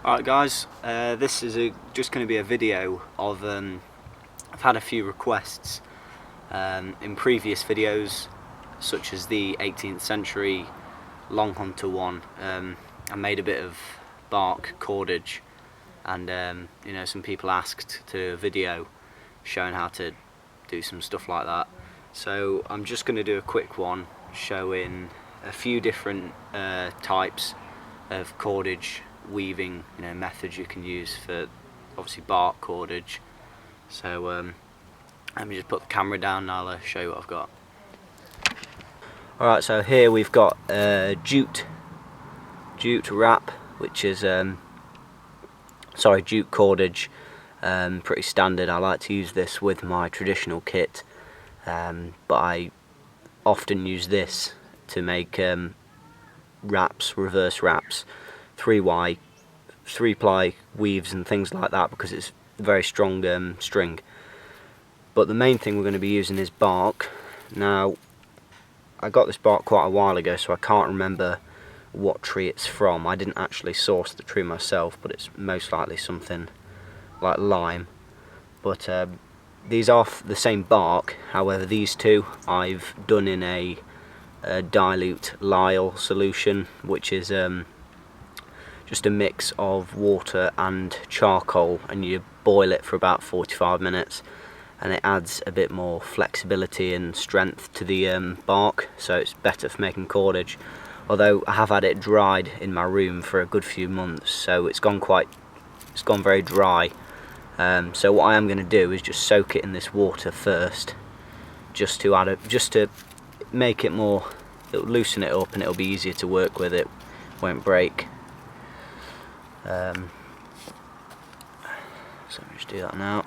Alright guys, this is just going to be a video of, I've had a few requests in previous videos, such as the 18th century long hunter one. I made a bit of bark cordage, and you know, some people asked to do a video showing how to do some stuff like that. So I'm just going to do a quick one showing a few different types of cordage weaving, you know, methods you can use for obviously bark cordage. So let me just put the camera down and I'll show you what I've got. Alright, so here we've got jute wrap, which is jute cordage, pretty standard. I like to use this with my traditional kit, but I often use this to make wraps, reverse wraps, 3-ply weaves and things like that, because it's very strong string. But the main thing we're going to be using is bark. Now, I got this bark quite a while ago, so I can't remember what tree it's from. I didn't actually source the tree myself, but it's most likely something like lime. But these are the same bark, however these two I've done in a dilute lye solution, which is just a mix of water and charcoal, and you boil it for about 45 minutes, and it adds a bit more flexibility and strength to the bark, so it's better for making cordage. Although I have had it dried in my room for a good few months, so it's gone very dry. So what I am going to do is just soak it in this water first, just to make it more, it'll loosen it up and it'll be easier to work with. It won't break. So let me just do that now.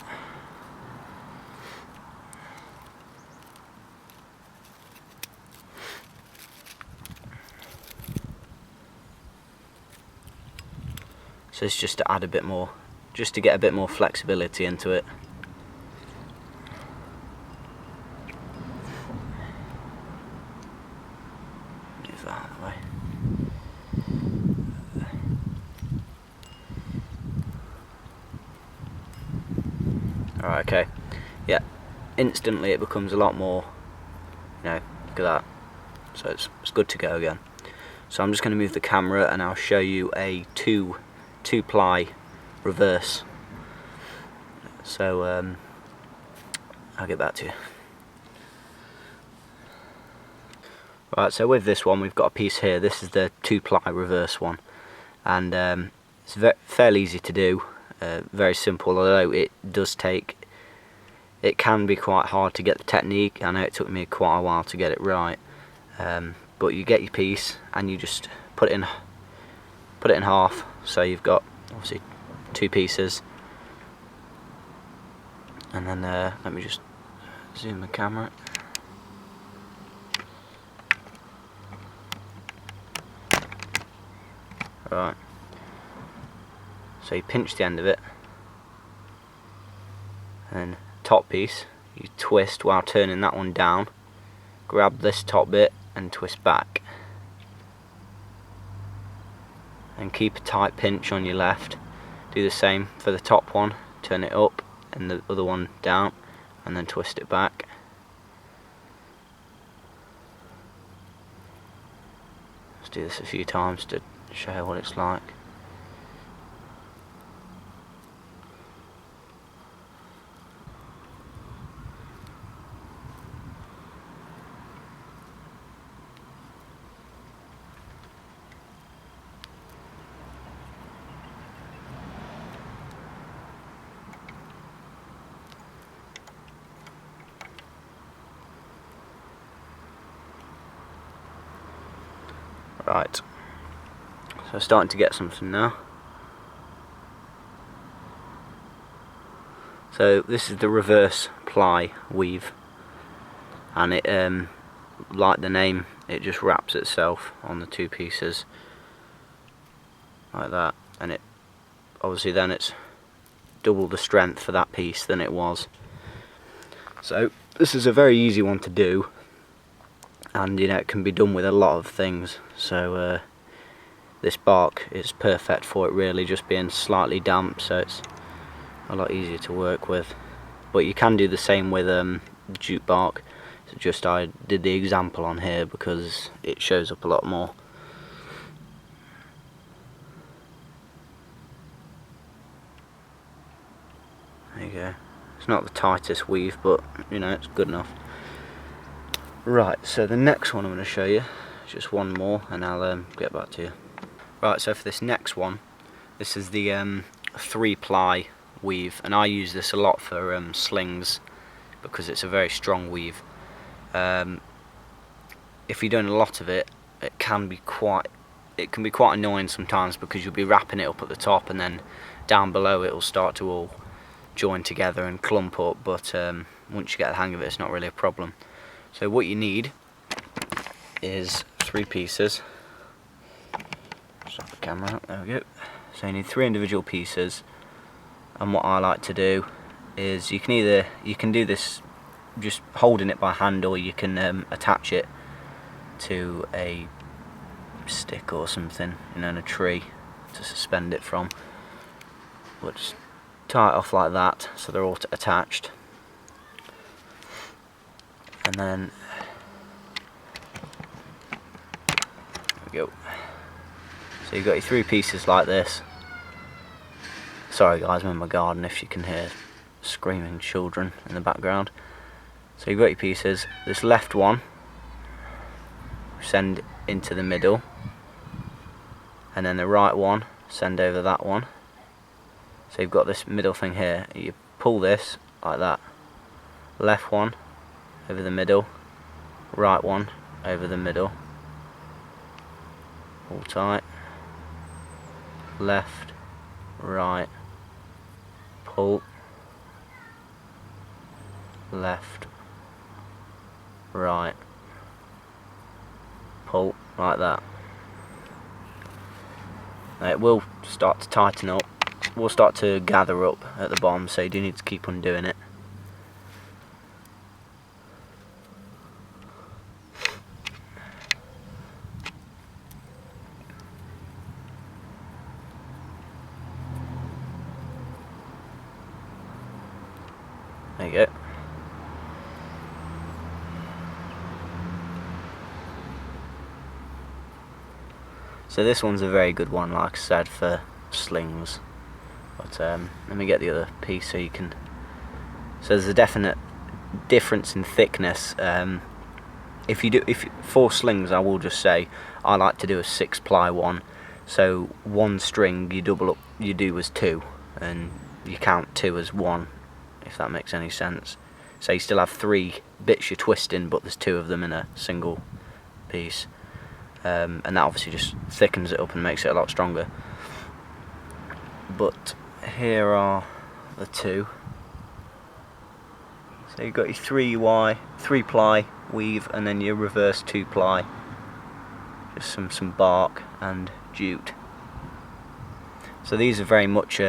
So it's just to add a bit more, just to get a bit more flexibility into it. Move that out of the way. Alright, okay. Yeah, instantly it becomes a lot more, you know, look at that. So it's good to go again. So I'm just going to move the camera and I'll show you a two-ply reverse. So I'll get back to you. Right, so with this one we've got a piece here. This is the 2-ply reverse one, and it's fairly easy to do, very simple, although it can be quite hard to get the technique. I know it took me quite a while to get it right, but you get your piece and you just put it in half, so you've got obviously 2 pieces, and then let me just zoom the camera. Right, so you pinch the end of it, and then top piece you twist while turning that one down, grab this top bit and twist back, and keep a tight pinch on your left. Do the same for the top one, turn it up and the other one down, and then twist it back. Let's do this a few times to show what it's like. Right, so starting to get something now. So this is the reverse ply weave, and it, like the name, it just wraps itself on the 2 pieces like that, and it obviously then it's double the strength for that piece than it was. So this is a very easy one to do, and you know, it can be done with a lot of things. So this bark is perfect for it, really, just being slightly damp, so it's a lot easier to work with. But you can do the same with jute bark. So just I did the example on here because it shows up a lot more. There you go. It's not the tightest weave, but you know, it's good enough. Right, so the next one I'm going to show you is just one more, and I'll get back to you. Right, so for this next one, this is the 3-ply weave, and I use this a lot for slings because it's a very strong weave. If you're doing a lot of it, it can be quite annoying sometimes, because you'll be wrapping it up at the top and then down below it will start to all join together and clump up, but once you get the hang of it, it's not really a problem. So what you need is 3 pieces. Stop the camera up, there we go. So you need 3 individual pieces, and what I like to do is you can do this just holding it by hand, or you can attach it to a stick or something, you know, in a tree to suspend it from. But just tie it off like that so they're all attached, and then there we go. So you've got your 3 pieces like this. Sorry guys, I'm in my garden if you can hear screaming children in the background. So you've got your pieces. This left one send into the middle, and then the right one send over that one. So you've got this middle thing here. You pull this like that. Left one over the middle, right one over the middle. All tight. Left, right, pull, left, right, pull, like that. Now it will start to tighten up, will start to gather up at the bottom, so you do need to keep on doing it. There you go. So this one's a very good one, like I said, for slings. But let me get the other piece so you can. So there's a definite difference in thickness. For slings, I will just say I like to do a 6-ply one. So one string you double up, you do as 2, and you count 2 as 1. If that makes any sense. So you still have 3 bits you're twisting, but there's 2 of them in a single piece, and that obviously just thickens it up and makes it a lot stronger. But here are the 2. So you've got your 3-ply weave, and then your reverse 2-ply, just some bark and jute. So these are very much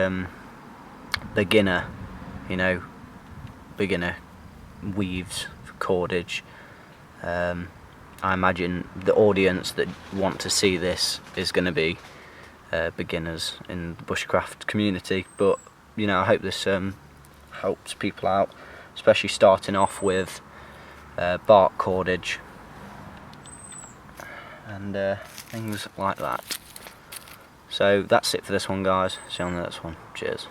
beginner, you know, beginner weaves for cordage. I imagine the audience that want to see this is going to be beginners in the bushcraft community, but you know, I hope this helps people out, especially starting off with bark cordage and things like that. So that's it for this one, guys. See you on the next one. Cheers.